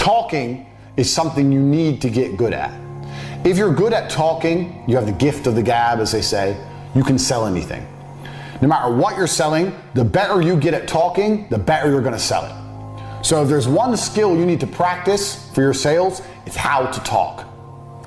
talking is something you need to get good at. If you're good at talking, you have the gift of the gab, as they say, you can sell anything. No matter what you're selling, the better you get at talking, the better you're gonna sell it. So if there's one skill you need to practice for your sales, it's how to talk.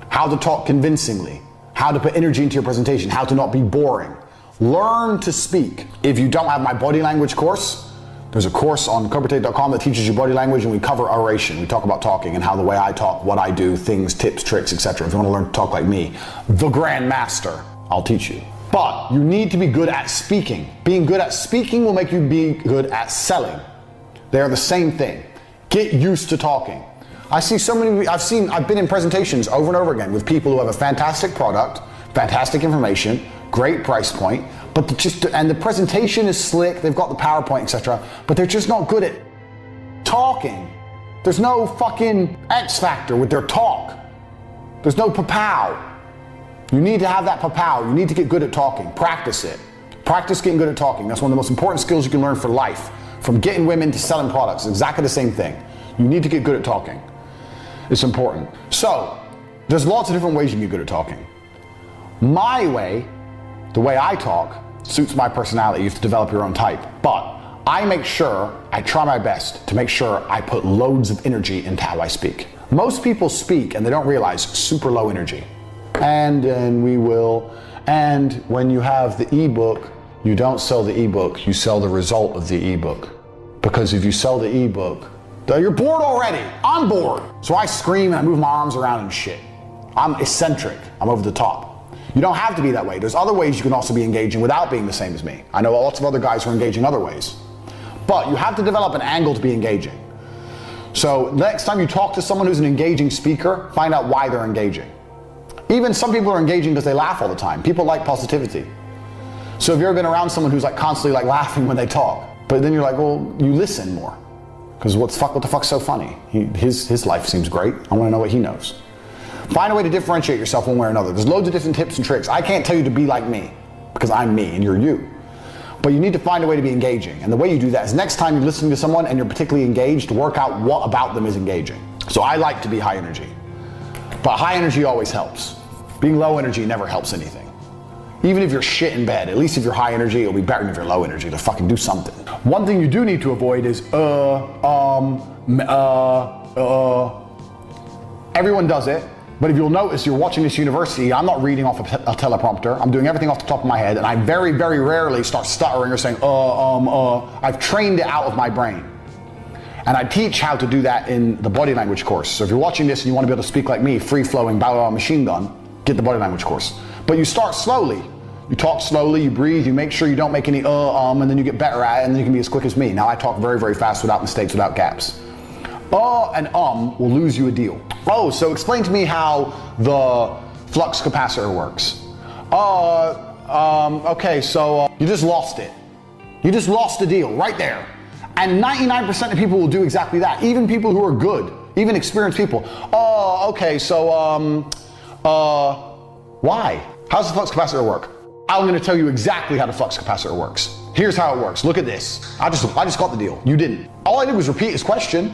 How to talk convincingly, how to put energy into your presentation, how to not be boring. Learn to speak. If you don't have my body language course, there's a course on andrewtate.com that teaches you body language, and we cover oration. We talk about talking and how the way I talk, what I do, things, tips, tricks, etc. If you want to learn to talk like me, the Grand Master, I'll teach you. But you need to be good at speaking. Being good at speaking will make you be good at selling. They are the same thing. Get used to talking. I've been in presentations over and over again with people who have a fantastic product, fantastic information, great price point, but the presentation is slick, they've got the PowerPoint, etc., but they're just not good at talking. There's no fucking X factor with their talk. There's no pa-pow. You need to have that pa-pow. You need to get good at talking. Practice it. Practice getting good at talking. That's one of the most important skills you can learn for life. From getting women to selling products, it's exactly the same thing. You need to get good at talking. It's important. So, there's lots of different ways you can get good at talking. My way, the way I talk, suits my personality. You have to develop your own type. But I make sure, I try my best to make sure I put loads of energy into how I speak. Most people speak and they don't realize super low energy. And when you have the ebook, you don't sell the ebook, you sell the result of the ebook. Because if you sell the ebook, you're bored already. I'm bored. So I scream and I move my arms around and shit. I'm eccentric. I'm over the top. You don't have to be that way. There's other ways you can also be engaging without being the same as me. I know lots of other guys who are engaging other ways. But you have to develop an angle to be engaging. So next time you talk to someone who's an engaging speaker, find out why they're engaging. Even some people are engaging because they laugh all the time. People like positivity. So if you've ever been around someone who's like constantly like laughing when they talk, but then you're like, well, you listen more. Because what the fuck's so funny? His life seems great. I want to know what he knows. Find a way to differentiate yourself one way or another. There's loads of different tips and tricks. I can't tell you to be like me, because I'm me and you're you. But you need to find a way to be engaging. And the way you do that is next time you're listening to someone and you're particularly engaged, work out what about them is engaging. So I like to be high energy. But high energy always helps. Being low energy never helps anything. Even if you're shit in bed, at least if you're high energy, it'll be better than if you're low energy to fucking do something. One thing you do need to avoid is everyone does it. But if you'll notice, you're watching this university, I'm not reading off a teleprompter. I'm doing everything off the top of my head, and I very, very rarely start stuttering or saying, I've trained it out of my brain. And I teach how to do that in the body language course. So if you're watching this and you want to be able to speak like me, free-flowing, blah, machine gun, get the body language course. But you start slowly. You talk slowly, you breathe, you make sure you don't make any and then you get better at it, and then you can be as quick as me. Now I talk very, very fast without mistakes, without gaps. And will lose you a deal. So explain to me how the flux capacitor works. Okay, so you just lost it. You just lost the deal right there. And 99% of people will do exactly that. Even people who are good, even experienced people. Okay, so why? How does the flux capacitor work? I'm gonna tell you exactly how the flux capacitor works. Here's how it works. Look at this. I just got the deal. You didn't. All I did was repeat his question.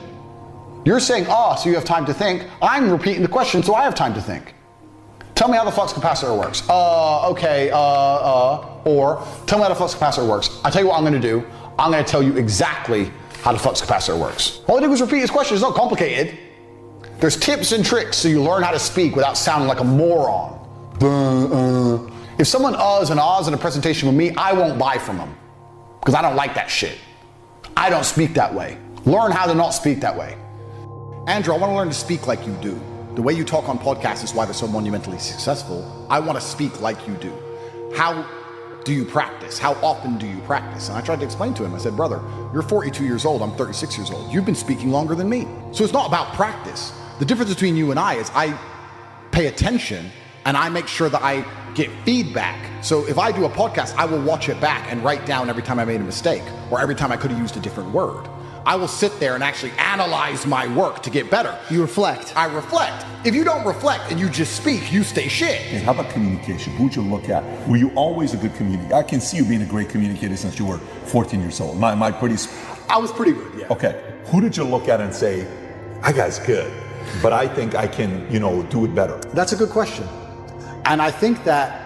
You're saying, so you have time to think. I'm repeating the question, so I have time to think. Tell me how the flux capacitor works. Okay, or tell me how the flux capacitor works. I'll tell you what I'm gonna do. I'm gonna tell you exactly how the flux capacitor works. All I did was repeat his question. It's not complicated. There's tips and tricks so you learn how to speak without sounding like a moron. If someone and ahs in a presentation with me, I won't buy from them because I don't like that shit. I don't speak that way. Learn how to not speak that way. Andrew, I want to learn to speak like you do. The way you talk on podcasts is why they're so monumentally successful. I want to speak like you do. How do you practice? How often do you practice? And I tried to explain to him. I said, brother, you're 42 years old. I'm 36 years old. You've been speaking longer than me. So it's not about practice. The difference between you and I is I pay attention and I make sure that I get feedback. So if I do a podcast, I will watch it back and write down every time I made a mistake or every time I could have used a different word. I will sit there and actually analyze my work to get better. You reflect. I reflect. If you don't reflect and you just speak, you stay shit. And how about communication? Who'd you look at? Were you always a good communicator? I can see you being a great communicator since you were 14 years old. I was pretty good, yeah. Okay. Who did you look at and say, that guy's good, but I think I can, do it better? That's a good question. And I think that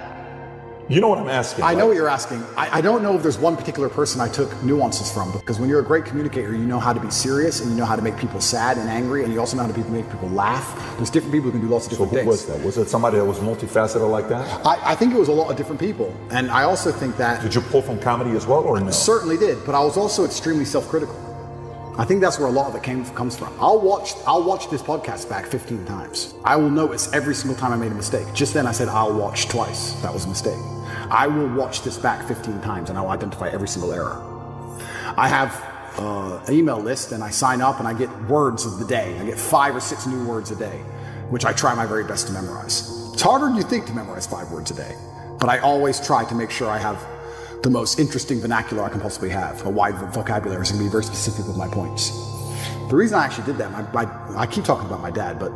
you know what I'm asking. I know what you're asking. I don't know if there's one particular person I took nuances from, because when you're a great communicator, you know how to be serious and you know how to make people sad and angry, and you also know how to make people laugh. There's different people who can do lots of different things. So who was that? Was it somebody that was multifaceted like that? I think it was a lot of different people. And I also think that... Did you pull from comedy as well, or no? Certainly did, but I was also extremely self-critical. I think that's where a lot of it comes from. I'll watch this podcast back 15 times. I will notice every single time I made a mistake. Just then I said I'll watch twice. That was a mistake. I will watch this back 15 times and I will identify every single error. I have an email list and I sign up and I get words of the day. I get 5 or 6 new words a day, which I try my very best to memorize. It's harder than you think to memorize 5 words a day, but I always try to make sure I have the most interesting vernacular I can possibly have, a wide vocabulary, so I can be very specific with my points. The reason I actually did that, I keep talking about my dad, but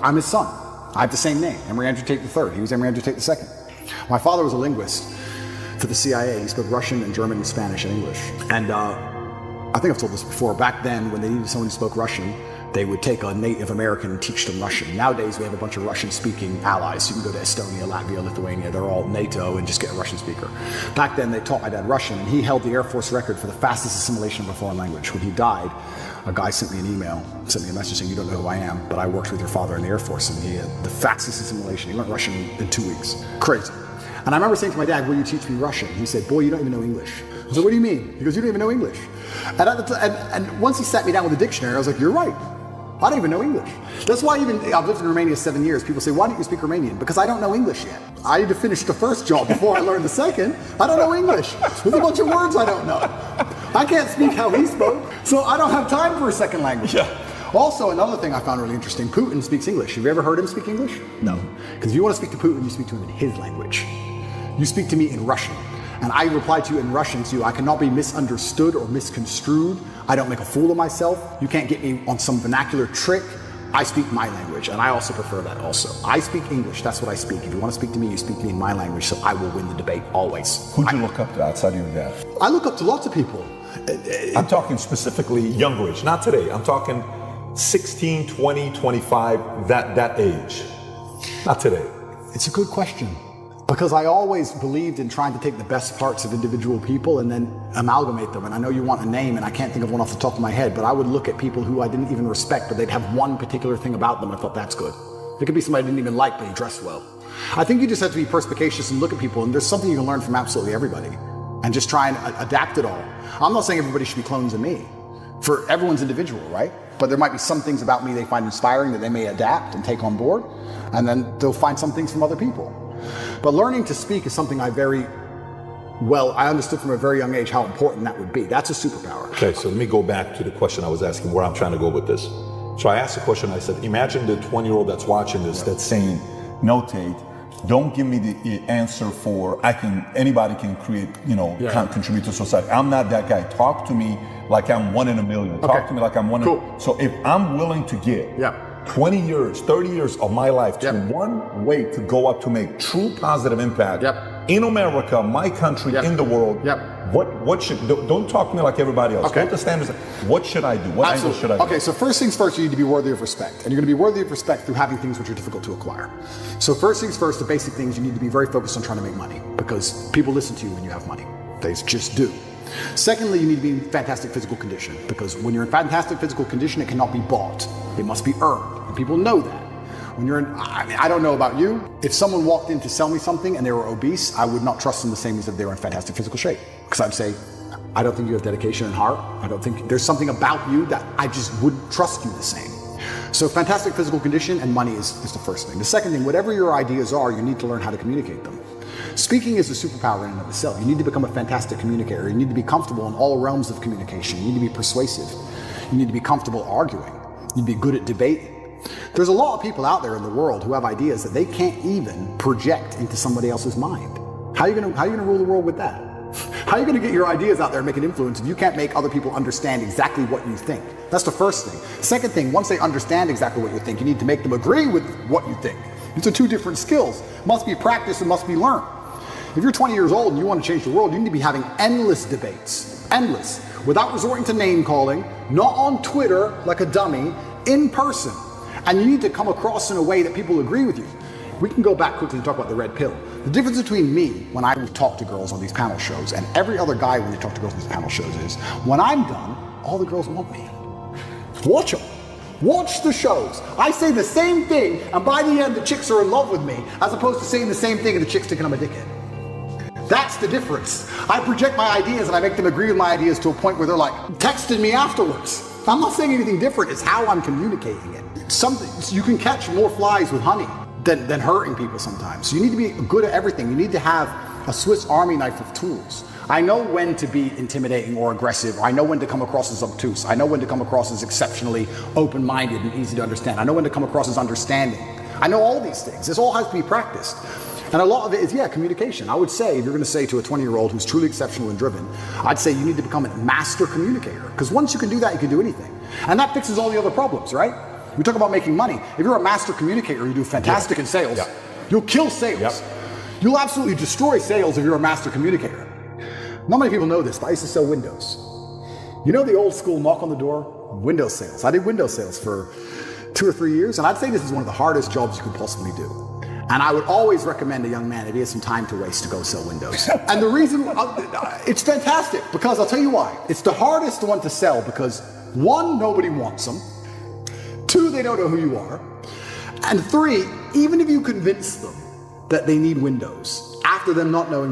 I'm his son. I have the same name, Andrew Tate III. He was Andrew Tate II. My father was a linguist for the CIA. He spoke Russian and German and Spanish and English. And I think I've told this before. Back then, when they needed someone who spoke Russian, they would take a Native American and teach them Russian. Nowadays, we have a bunch of Russian-speaking allies. You can go to Estonia, Latvia, Lithuania. They're all NATO and just get a Russian speaker. Back then, they taught my dad Russian, and he held the Air Force record for the fastest assimilation of a foreign language. When he died, a guy sent me an email, sent me a message saying, "You don't know who I am, but I worked with your father in the Air Force, and he had the fastest assimilation. He learned Russian in 2 weeks. Crazy." And I remember saying to my dad, "Will you teach me Russian?" He said, "Boy, you don't even know English." I said, "What do you mean?" He goes, "You don't even know English." And once he sat me down with a dictionary, I was like, "You're right. I don't even know English." That's why I've lived in Romania 7 years. People say, "Why don't you speak Romanian?" Because I don't know English yet. I need to finish the first job before I learn the second. I don't know English. There's a bunch of words I don't know. I can't speak how he spoke, so I don't have time for a second language. Yeah. Also, another thing I found really interesting, Putin speaks English. Have you ever heard him speak English? No. Because if you want to speak to Putin, you speak to him in his language. You speak to me in Russian. And I reply to you in Russian to you. I cannot be misunderstood or misconstrued. I don't make a fool of myself. You can't get me on some vernacular trick. I speak my language, and I also prefer that also. I speak English, that's what I speak. If you want to speak to me, you speak to me in my language, so I will win the debate always. Who'd you look up to outside of your dad? I look up to lots of people. I'm talking specifically younger age, not today. I'm talking 16, 20, 25, that age. Not today. It's a good question. Because I always believed in trying to take the best parts of individual people and then amalgamate them. And I know you want a name, and I can't think of one off the top of my head, but I would look at people who I didn't even respect, but they'd have one particular thing about them. I thought, that's good. It could be somebody I didn't even like, but he dressed well. I think you just have to be perspicacious and look at people, and there's something you can learn from absolutely everybody, and just try and adapt it all. I'm not saying everybody should be clones of me. For everyone's individual, right? But there might be some things about me they find inspiring that they may adapt and take on board, and then they'll find some things from other people. But learning to speak is something I understood from a very young age how important that would be. That's a superpower. Okay, so let me go back to the question I was asking, where I'm trying to go with this. So I asked the question, I said, imagine the 20-year-old that's watching this, that's saying, "No, Tate, don't give me the answer for anybody can create, contribute to society. I'm not that guy. Talk to me like I'm one in a million. Talk to me like I'm one in. So if I'm willing to give 20 years, 30 years of my life to one way to go up to make true positive impact in America, my country, in the world, what should, don't talk to me like everybody else. What the standards, what should I do? What angle should I do? Okay, so first things first, you need to be worthy of respect. And you're going to be worthy of respect through having things which are difficult to acquire. So first things first, the basic things, you need to be very focused on trying to make money, because people listen to you when you have money. They just do. Secondly, you need to be in fantastic physical condition, because when you're in fantastic physical condition, it cannot be bought. It must be earned, and people know that. When you're in, I don't know about you, if someone walked in to sell me something and they were obese, I would not trust them the same as if they were in fantastic physical shape. Because I'd say, I don't think you have dedication and heart. I don't think there's something about you that I just wouldn't trust you the same. So fantastic physical condition and money is the first thing. The second thing, whatever your ideas are, you need to learn how to communicate them. Speaking is a superpower in and of itself. You need to become a fantastic communicator. You need to be comfortable in all realms of communication. You need to be persuasive. You need to be comfortable arguing. You need to be good at debating. There's a lot of people out there in the world who have ideas that they can't even project into somebody else's mind. How are you gonna rule the world with that? How are you gonna get your ideas out there and make an influence if you can't make other people understand exactly what you think? That's the first thing. Second thing, once they understand exactly what you think, you need to make them agree with what you think. These are two different skills. Must be practiced and must be learned. If you're 20 years old and you want to change the world, you need to be having endless debates endless, without resorting to name calling, not on Twitter like a dummy, in person. And you need to come across in a way that people agree with you. We can go back quickly and talk about the red pill. The difference between me when I talk to girls on these panel shows and every other guy when they talk to girls on these panel shows is, when I'm done, all the girls want me. Watch them. Watch the shows. I say the same thing, and by the end, the chicks are in love with me, as opposed to saying the same thing and the chicks thinking I'm a dickhead. That's the difference. I project my ideas and I make them agree with my ideas to a point where they're like texting me afterwards. I'm not saying anything different. It's how I'm communicating it. Something you can catch more flies with honey than hurting people sometimes. So you need to be good at everything. You need to have a Swiss Army knife of tools. I know when to be intimidating or aggressive. I know when to come across as obtuse. I know when to come across as exceptionally open-minded and easy to understand. I know when to come across as understanding. I know all these things. This all has to be practiced. And a lot of it is, communication. I would say, if you're going to say to a 20-year-old who's truly exceptional and driven, I'd say you need to become a master communicator. Because once you can do that, you can do anything. And that fixes all the other problems, right? We talk about making money. If you're a master communicator, you do fantastic in sales. You'll kill sales. You'll absolutely destroy sales if you're a master communicator. Not many people know this, but I used to sell windows. You know the old school knock on the door? Windows sales. I did window sales for 2 or 3 years, and I'd say this is one of the hardest jobs you could possibly do. And I would always recommend a young man, if he has some time to waste, to go sell windows. And the reason, it's fantastic, because I'll tell you why. It's the hardest one to sell because 1, nobody wants them. 2, they don't know who you are. And 3, even if you convince them that they need windows, after them not knowing